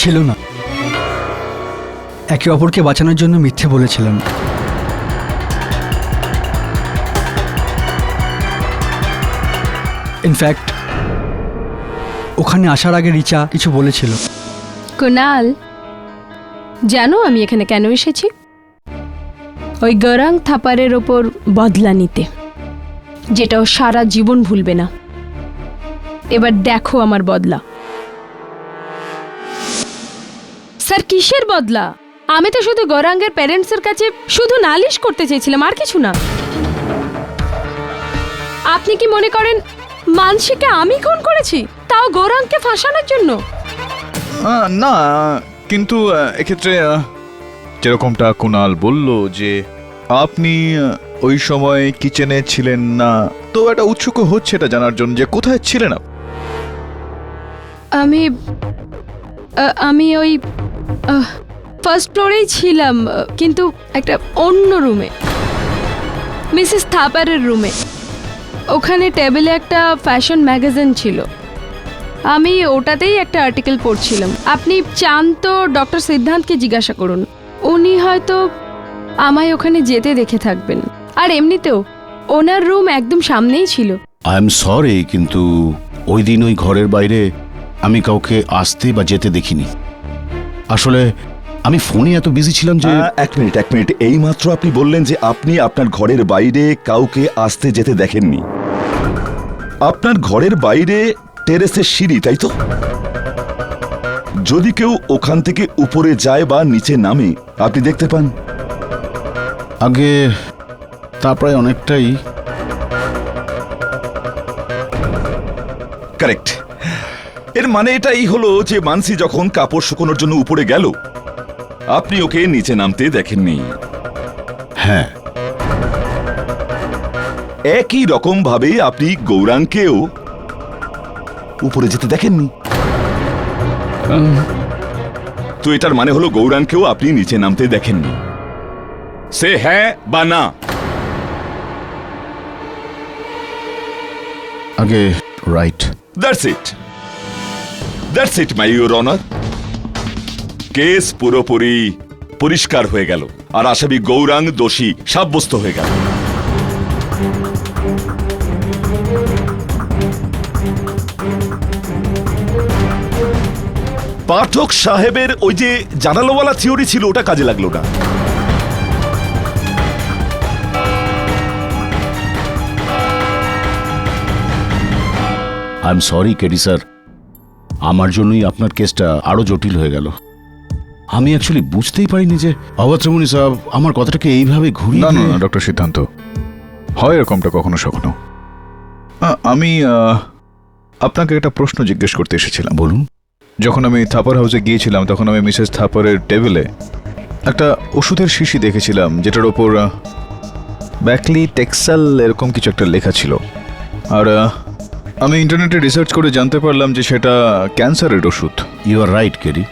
ছিল না। একে অপরকে বাঁচানোর জন্য মিথ্যে বলেছিলাম। ইনফ্যাক্ট ওখানে আসার আগে রিচা কিছু বলেছিল। কুনাল, জানো আমি এখানে কেন এসেছি? ওই গৌরাঙ্গ থাপারের ওপর বদলা নিতে, যেটা ও সারা জীবন ভুলবে না। এবার দেখো আমার বদলা। স্যার কিসের বদলা? আমি তো শুধু গৌরাঙ্গের প্যারেন্টসের কাছে শুধু নালিশ করতে চেয়েছিলাম, আর কিছু না। আপনি কি মনে করেন মানসীকে আমি খুন করেছি, তাও গৌরাঙ্গকে ফাঁসানোর জন্য? না, কিন্তু এক্ষেত্রে যেরকমটা কুণাল বলল যে আপনি ওই সময় কিচেনে ছিলেন না, তো একটা উৎসুক হচ্ছে এটা জানার জন্য যে কোথায় ছিলেন আপনি। আমি ওই ফার্স্ট ফ্লোরেই ছিলাম, কিন্তু একটা অন্য রুমে, মিসেস থাপারের রুমে। ওখানে টেবিলে একটা ফ্যাশন ম্যাগাজিন ছিল, আমি ওটাতেই একটা আর্টিকেল পড়ছিলাম। আপনি চান তো ডক্টর সিদ্ধান্তকে জিজ্ঞাসা করুন, উনি হয়তো আমায় ওখানে যেতে দেখে থাকবেন। আর এমনিতেও ওনার রুম একদম সামনেই ছিল। আই এম সরি, কিন্তু ওই দিন ওই ঘরের বাইরে আমি কাউকে আসতে বা যেতে দেখিনি। আসলে আমি ফোনে এত বিজি ছিলাম যে। এক মিনিট, এইমাত্র আপনি বললেন যে আপনি আপনার ঘরের বাইরে কাউকে আসতে যেতে দেখেননি। আপনার ঘরের বাইরে টেরেসের সিঁড়ি, তাই তো? যদি কেউ ওখান থেকে উপরে যায় বা নিচে নামে আপনি দেখতে পান? আগে তা প্রায় অনেকটাই। কারেক্ট। এর মানে এটাই হলো যে মানসি যখন কাপড় শুকোনোর জন্য উপরে গেল, আপনি ওকে নিচে নামতে দেখেননি। হ্যাঁ, একই রকম ভাবে আপনি গৌরাঙ্গকেও উপরে যেতে দেখেননি। তো এটার মানে হলো গৌরাঙ্গকেও আপনি নিচে নামতে দেখেননি। সে হ্যাঁ বা না? আগে right. That's it my your honour. Case পুরোপুরি পরিষ্কার হয়ে গেল আর আসামি গৌরাঙ্গ দোষী সাব্যস্ত হয়ে গেল। পাঠক সাহেবের ওই যে জানালাওয়ালা থিওরি ছিল, ওটা কাজে লাগলো না। I am sorry KD sir, আমার জন্যই আপনার কেসটা আরো জটিল হয়ে গেল। আমি অ্যাকচুয়ালি বুঝতেই পারিনি যে অবত্রমণি সাহেব আমার কথাটাকে এইভাবে ঘুরিয়ে। না না না ডক্টর সিদ্ধান্ত, হয় এরকমটা কখনো সখনো। আমি আপনাকে একটা প্রশ্ন জিজ্ঞেস করতে এসেছিলাম। বলুন। যখন আমি থাপার হাউসে গিয়েছিলাম তখন আমি মিসেস থাপারের টেবিলে একটা ওষুধের শিশি দেখেছিলাম যেটার ওপর ব্যাকলি টেক্সাল এরকম কিছু একটা লেখা ছিল। আর আমি ইন্টারনেটে রিসার্চ করে জানতে পারলাম যে সেটা ক্যান্সারের ওষুধ। ইউ আর রাইট কেডি,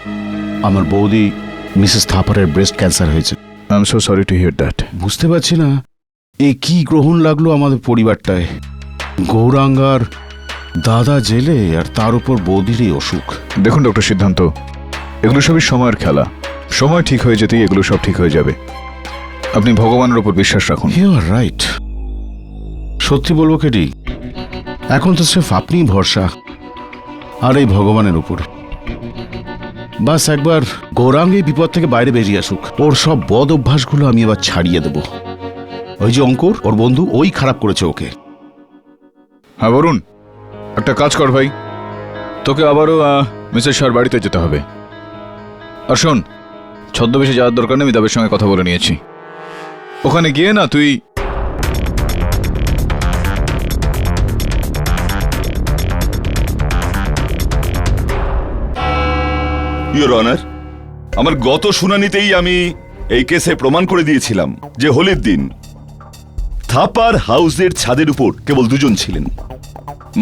আমার বৌদি মিসেস থাপারের ব্রেস্ট ক্যান্সার হয়েছে। I am so sorry to hear that. বুঝতে পারছি না এই কি গ্রহণ লাগলো আমাদের পরিবারটায়। গৌরাঙ্গার দাদা জেলে আর তার উপর বৌদির এই অসুখ। দেখুন ডক্টর সিদ্ধান্ত, এগুলো সবই সময়ের খেলা। সময় ঠিক হয়ে যেতেই এগুলো সব ঠিক হয়ে যাবে। আপনি ভগবানের উপর বিশ্বাস রাখুন। You are right. সত্যি বলবো কেডি, এখন তো স্রেফ আপনিই ভরসা আর এই ভগবানের উপর। বাস একবার গৌরাঙ্গ এই বিপদ থেকে বাইরে বেরিয়ে আসুক, ওর সব বদ অভ্যাসগুলো আমি এবার ছাড়িয়ে দেব। ওই যে অঙ্কুর, ওর বন্ধু, ওই খারাপ করেছে ওকে। হ্যাঁ বরুণ, একটা কাজ কর ভাই, তোকে আবারও মিসেস শাহর বাড়িতে যেতে হবে। আর শোন, ছদ্মবেশে যাওয়ার দরকার নেই, আমি দাবের সঙ্গে কথা বলে নিয়েছি। ওখানে গিয়ে না তুই ইওর অনার, আমার গত শুনানিতেই আমি এই কেসে প্রমাণ করে দিয়েছিলাম যে হোলির দিন থাপার হাউসের ছাদের উপর কেবল দুজন ছিলেন,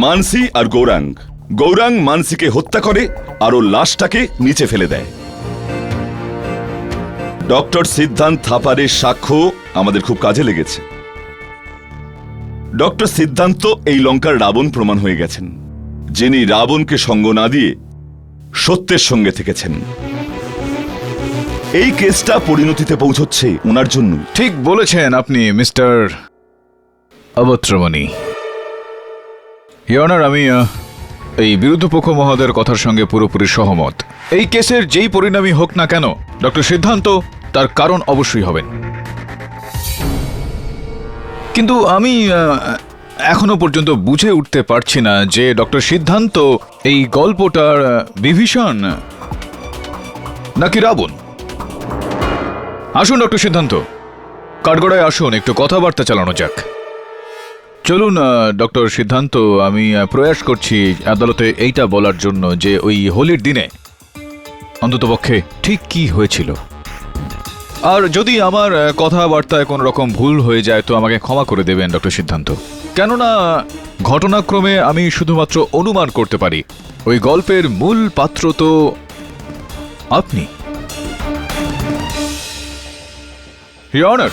মানসি আর গৌরাঙ্গ। গৌরাঙ্গ মানসিকে হত্যা করে আর ওর লাশটাকে নিচে ফেলে দেয়। ডক্টর সিদ্ধান্ত থাপারের সাক্ষ্য আমাদের খুব কাজে লেগেছে। ডক্টর সিদ্ধান্ত এই লঙ্কার রাবণ প্রমাণ হয়ে গেছেন, যিনি রাবণকে সঙ্গ না দিয়ে সত্যের সঙ্গে থেকেছেন। এই কেসটা পরিণতিতে পৌঁছচ্ছে ওনার জন্য। ঠিক বলেছেন আপনি মিস্টার অবত্রমণি। ইয়নার, আমি এই বিরুদ্ধপক্ষ মহোদয়ের কথার সঙ্গে পুরোপুরি সহমত। এই কেসের যেই পরিণামই হোক না কেন, ডক্টর সিদ্ধান্ত তার কারণ অবশ্যই হবেন। কিন্তু আমি এখনো পর্যন্ত বুঝে উঠতে পারছি না যে ডক্টর সিদ্ধান্ত এই গল্পটার বিভীষণ নাকি রাবণ। আসুন ডক্টর সিদ্ধান্ত, কাঠগড়ায় আসুন, একটু কথাবার্তা চালানো যাক। চলুন ডক্টর সিদ্ধান্ত, আমি প্রয়াস করছি আদালতে এইটা বলার জন্য যে ওই হোলির দিনে অন্ততপক্ষে ঠিক কি হয়েছিল। আর যদি আমার কথাবার্তায় কোনো রকম ভুল হয়ে যায় তো আমাকে ক্ষমা করে দেবেন ডক্টর সিদ্ধান্ত, কেননা ঘটনাক্রমে আমি শুধুমাত্র অনুমান করতে পারি ওই গল্পের মূল পাত্র তো আপনি। ইওর অনার,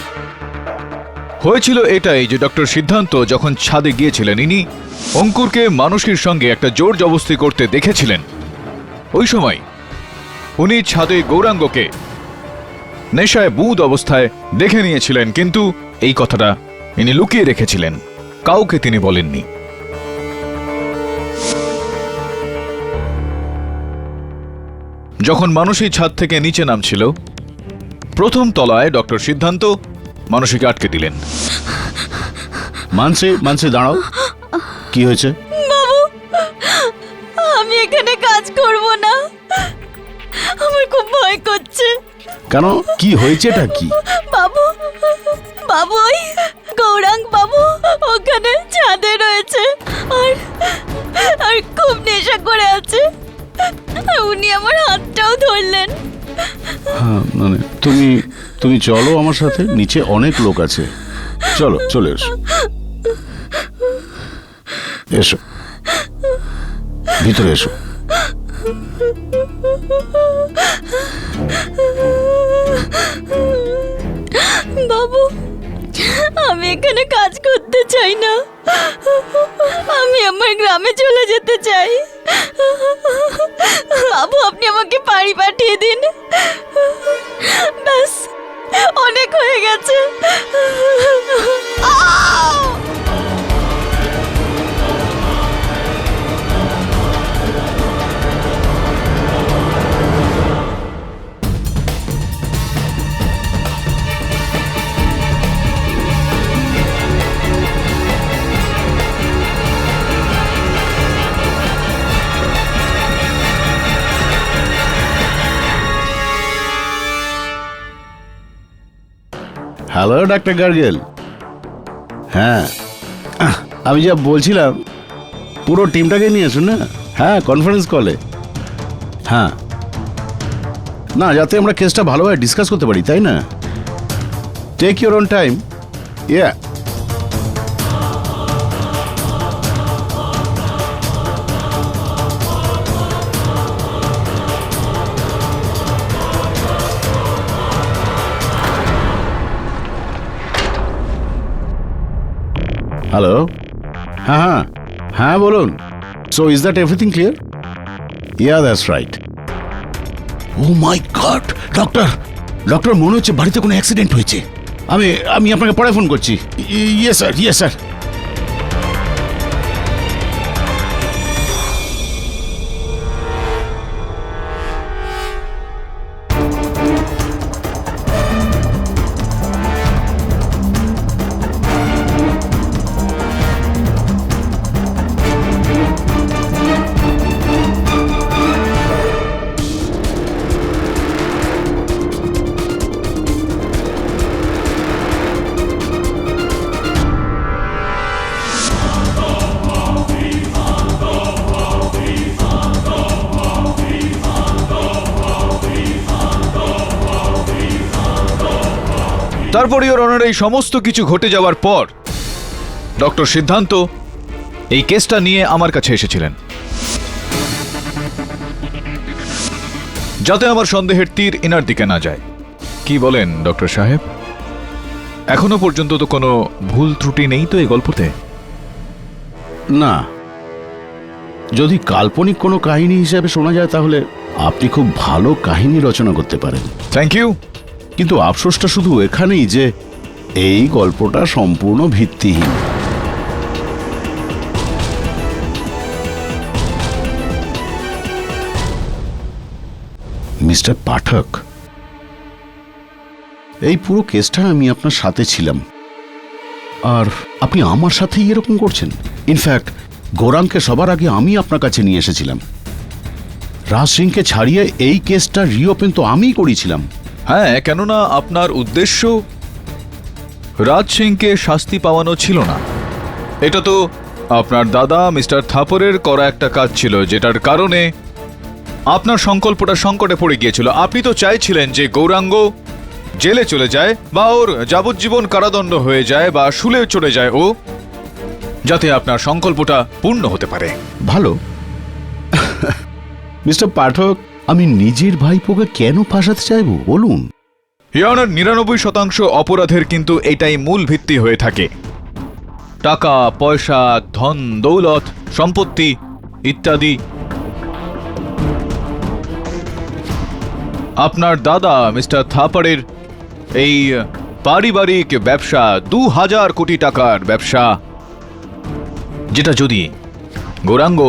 হয়েছিল এটাই যে ডক্টর সিদ্ধান্ত যখন ছাদে গিয়েছিলেন, ইনি অঙ্কুরকে মানুষের সঙ্গে একটা জোর জবস্তি করতে দেখেছিলেন। ওই সময় উনি ছাদে গৌরাঙ্গকে নেশায় বুধ অবস্থায় দেখে নিয়েছিলেন, কিন্তু এই কথাটা ইনি লুকিয়ে রেখেছিলেন, কাউকে তিনি বলেননি। যখন মানসী ছাদ থেকে নিচে নামছিল, প্রথম তলায় ডক্টর সিদ্ধান্ত মানসীকে আটকে দিলেন। মানসি দাঁড়াও, কি হয়েছে? বাবু, আমি এখানে কাজ করব না, আমার খুব ভয় করছে। কেন, কি হয়েছে, এটা কি? বাবু, বাবু, ওই গৌরাঙ্গ বাবু ওখানে ছাদে রয়েছে, আর আর খুব নেশা করে আছে। উনি আমার হাতটাও ধরলেন। হ্যাঁ, মানে তুমি চলো আমার সাথে, নিচে অনেক লোক আছে। চলো, চলে এসো, এসো ভিতরে এসো। বাবু, আমি এখানে কাজ করতে চাই না, আমি আমার গ্রামে চলে যেতে চাই। বাবু, আপনি আমাকে বাড়ি পাঠিয়ে দিন, ব্যাস অনেক হয়ে গেছে। Hello doctor gargle. হ্যাঁ, আমি যা বলছিলাম, পুরো টিমটাকে নিয়ে আসুন না। হ্যাঁ, কনফারেন্স কলে। হ্যাঁ, না, যাতে আমরা কেসটা ভালোভাবে ডিসকাস করতে পারি, তাই না? Take your own time. Yeah, hello. হ্যাঁ হ্যাঁ হ্যাঁ, বলুন। So is that everything clear? Yeah, that's right. Oh my god, doctor মনে হচ্ছে বাড়িতে কোনো অ্যাক্সিডেন্ট হয়েছে। আমি আপনাকে পরে ফোন করছি। Yes sir, yes sir. তারপর ইওর অনার, এই সমস্ত কিছু ঘটে যাওয়ার পর ডক্টর সিদ্ধান্ত এই কেসটা নিয়ে আমার কাছে এসেছিলেন, যাতে আমার সন্দেহের তীর ইনার দিকে না যায়। কি বলেন ডক্টর সাহেব? এখনো পর্যন্ত তো কোনো ভুল ত্রুটি নেই তো এই গল্পতে? না, যদি কাল্পনিক কোনো কাহিনী হিসেবে শোনা যায় তাহলে আপনি খুব ভালো কাহিনী রচনা করতে পারেন। Thank you. কিন্তু আফসোসটা শুধু এখানেই যে এই গল্পটা সম্পূর্ণ ভিত্তিহীন। মিস্টার পাঠক, এই পুরো কেসটা আমি আপনার সাথে ছিলাম, আর আপনি আমার সাথেই এরকম করছেন। ইনফ্যাক্ট গৌরাঙ্গকে সবার আগে আমি আপনার কাছে নিয়ে এসেছিলাম। রাজ সিংকে ছাড়িয়ে এই কেসটা রিওপেন তো আমিই করেছিলাম। হ্যাঁ, কেননা আপনার উদ্দেশ্য রাজ সিংকে শাস্তি পাওয়ানো ছিল না। এটা তো আপনার দাদা মিস্টার থাপরের করা একটা কাজ ছিল, যেটার কারণে আপনার সংকল্পটা সংকটে পড়ে গিয়েছিল। আপনি তো চাইছিলেন যে গৌরাঙ্গ জেলে চলে যায়, বা ওর যাবজ্জীবন কারাদণ্ড হয়ে যায়, বা শুলে চলে যায় ও, যাতে আপনার সংকল্পটা পূর্ণ হতে পারে। ভালো। মিস্টার পাঠক, আমি নিজের ভাইপোকে কেন ফাঁসাতে চাইব বলুন? ইয়নার 99% অপরাধের কিন্তু এটাই মূল ভিত্তি হয়ে থাকে। টাকা পয়সা, ধন দৌলত, সম্পত্তি ইত্যাদি। আপনার দাদা মিস্টার থাপারের এই পারিবারিক ব্যবসা 2000 কোটি টাকার ব্যবসা, যেটা যদি গৌরাঙ্গ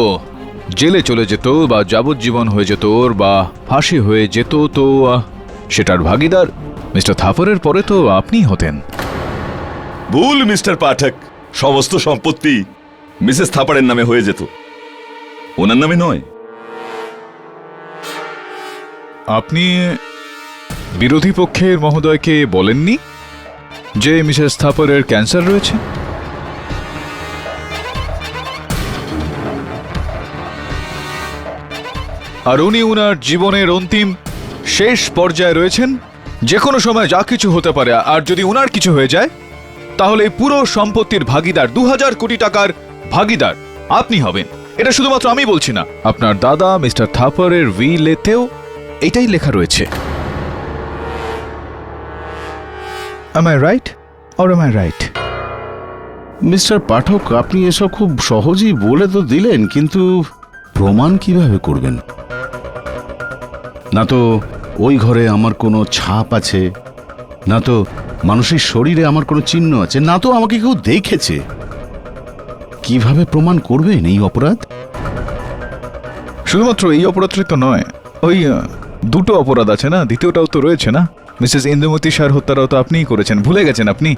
জেলে চলে যেত বা যাবজ্জীবন হয়ে যেত ওর বা ফাঁসি হয়ে যেত, তো সেটার ভাগিদার মিস্টার থাপারের পরে তো আপনি হতেন। ভুল মিস্টার পাঠক, সমস্ত সম্পত্তি মিসেস থাপারের নামে হয়ে যেত, ওনার নামে নয়। আপনি বিরোধী পক্ষের মহোদয়কে বলেননি যে মিসেস থাপারের ক্যান্সার রয়েছে? আর উনি উনার জীবনের অন্তিম শেষ পর্যায়ে রয়েছেন, যে কোনো সময় যা কিছু হতে পারে, আর যদি উনার কিছু হয়ে যায় তাহলে পুরো সম্পত্তির ভাগিদার 2000 কোটি টাকার ভাগিদার আপনি হবেন। এটা শুধুমাত্র আমি বলছি না, আপনার দাদা মিস্টার থাপারের উইলেতেও এটাই লেখা রয়েছে। Am I right or am I right? Mister Pathak, আপনি এসব খুব সহজেই বলে তো দিলেন, কিন্তু প্রমাণ কিভাবে করবেন? না তো ওই ঘরে আমার কোনো ছাপ আছে, না তো মানুষের শরীরে আমার কোনো চিহ্ন আছে, না তো আমাকে কেউ দেখেছে। কিভাবে প্রমাণ করবেন এই অপরাধ? শুধুমাত্র এই অপরাধটাই তো নয়, ওই দুটো অপরাধ আছে না, দ্বিতীয়টাও তো রয়েছে না। মিসেস ইন্দুমতি শাহর হত্যাটাও তো আপনিই করেছেন, ভুলে গেছেন আপনি?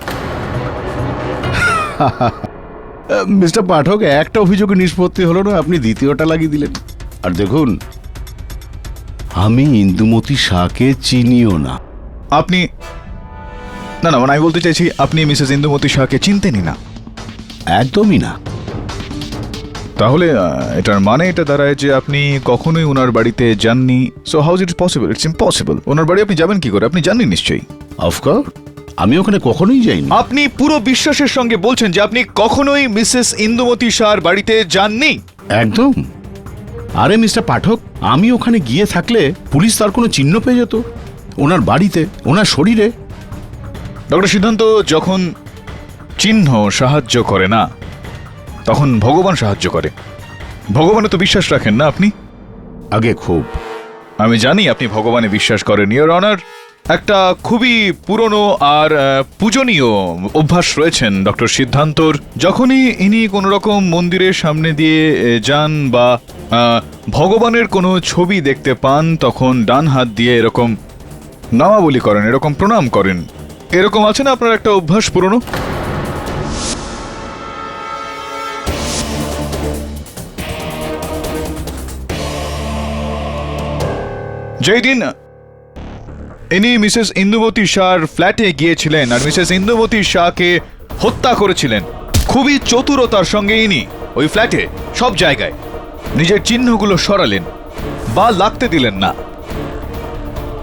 মিস্টার পাঠক, একটা অভিযোগে নিষ্পত্তি হলো না, আপনি দ্বিতীয়টা লাগিয়ে দিলেন। আর দেখুন, আমি ইন্দুমতি শাহকে চিনিও না। আপনি না না মানে আমি বলতে চাইছি, আপনি মিসেস ইন্দুমতি শাহকে চিনতেনই না? একদমই না। তাহলে এটার মানে এটা দাঁড়ায় যে আপনি কখনোই ওনার বাড়িতে যাননি। So how is it possible? It's impossible. ওনার বাড়ি আপনি যাবেন কি করে? আপনি জানেন নিশ্চয়ই। অফকোর্স, আমি ওখানে কখনোই যাইনি। আপনি পুরো বিশ্বাসের সঙ্গে বলছেন যে আপনি কখনোই মিসেস ইন্দুমতি শাহর বাড়িতে যাননি? একদম। আরে মিস্টার পাঠক, আমি ওখানে গিয়ে থাকলে পুলিশ তার কোনো চিহ্ন পেয়ে যেত, ওনার বাড়িতে, ওনার শরীরে। ডক্টর সিদ্ধান্ত, যখন চিহ্ন সাহায্য করে না, তখন ভগবান সাহায্য করে। ভগবানে তো বিশ্বাস রাখেন না আপনি? আগে খুব। আমি জানি আপনি ভগবানে বিশ্বাস করেন, ইওর অনার। একটা খুবই পুরনো আর পূজনীয় অভ্যাস রয়েছেন ডক্টর সিদ্ধান্তর। যখনই ইনি কোনো রকম মন্দিরের সামনে দিয়ে যান বা ভগবানের কোনো ছবি দেখতে পান, তখন ডান হাত দিয়ে এরকম নামাবলি করেন, এরকম প্রণাম করেন। এরকম আছে না আপনার একটা অভ্যাস পুরনো? যেই দিন ইনি মিসেস ইন্দুমতি শাহর ফ্ল্যাটে গিয়েছিলেন আর মিসেস ইন্দুমতি শাহকে হত্যা করেছিলেন, খুবই চতুরতার সঙ্গে ইনি ওই ফ্ল্যাটে সব জায়গায় নিজের চিহ্নগুলো সরালেন বা লাগতে দিলেন না।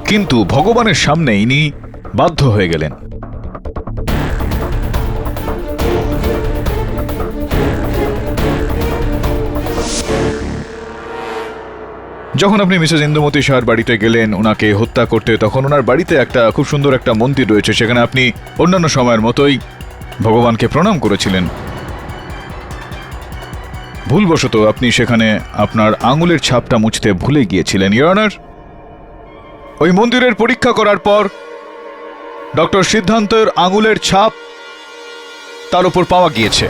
কিন্তু ভগবানের সামনে ইনি বাধ্য হয়ে গেলেন। যখন আপনি মিসেস ইন্দুমতি শাহর বাড়িতে গেলেন ওনাকে হত্যা করতে, তখন ওনার বাড়িতে একটা খুব সুন্দর একটা মন্দির রয়েছে, সেখানে আপনি অন্যান্য সময়ের মতোই ভগবানকে প্রণাম করেছিলেন। ভুলবশত আপনি সেখানে আপনার আঙুলের ছাপটা মুছতে ভুলে গিয়েছিলেন, ইওর অনার। ওই মন্দিরের পরীক্ষা করার পর ডক্টর সিদ্ধান্তের আঙুলের ছাপ তার উপর পাওয়া গিয়েছে।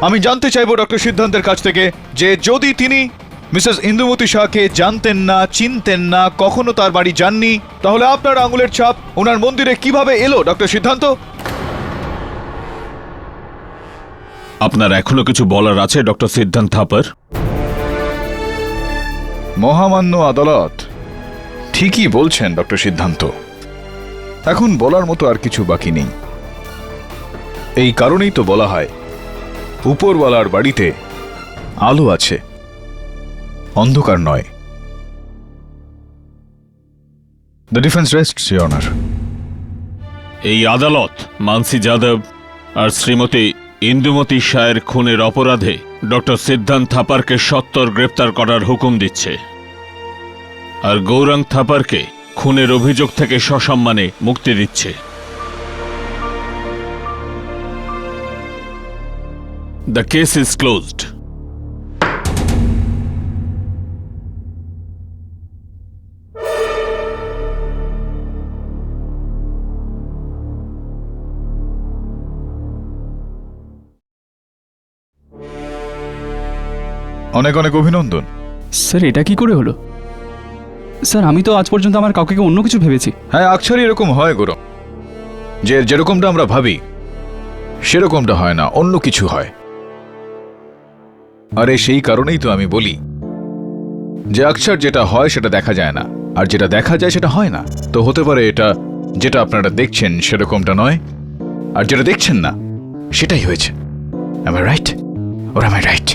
আমি জানতে চাইবো ডক্টর সিদ্ধান্তের কাছ থেকে যে যদি তিনি মিসেস ইন্দুমতি শাহকে জানতেন না, চিনতেন না, কখনো তার বাড়ি যাননি, তাহলে আপনার আঙুলের ছাপ ওনার মন্দিরে কিভাবে এলো ডক্টর সিদ্ধান্ত? আপনার এখনো কিছু বলার আছে ডক্টর সিদ্ধান্ত থাপার? মহামান্য আদালত ঠিকই বলছেন ডক্টর সিদ্ধান্ত, এখন বলার মতো আর কিছু বাকি নেই। এই কারণেই তো বলা হয় উপরওয়ালার বাড়িতে আলো আছে, অন্ধকার নয়। The defence রেস্টস, your honour. এই আদালত মানসি যাদব আর শ্রীমতী ইন্দুমতি শাহের খুনের অপরাধে ডক্টর সিদ্ধান্ত থাপারকে সত্বর গ্রেপ্তার করার হুকুম দিচ্ছে, আর গৌরাঙ্গ থাপারকে খুনের অভিযোগ থেকে সসম্মানে মুক্তি দিচ্ছে। The case is closed. অনেক অনেক অভিনন্দন। স্যার এটা কি করে হলো? স্যার আমি তো আজ পর্যন্ত আমার কাউকে অন্য কিছু ভেবেছি। হ্যাঁ, আকছারই এরকম হয় গৌরব, যে যেরকমটা আমরা ভাবি সেরকমটা হয় না, অন্য কিছু হয়। আরে সেই কারণেই তো আমি বলি যে আকছার যেটা হয় সেটা দেখা যায় না, আর যেটা দেখা যায় সেটা হয় না। তো হতে পারে এটা যেটা আপনারা দেখছেন সেরকমটা নয়, আর যেটা দেখছেন না সেটাই হয়েছে। Am I right? Or am I right?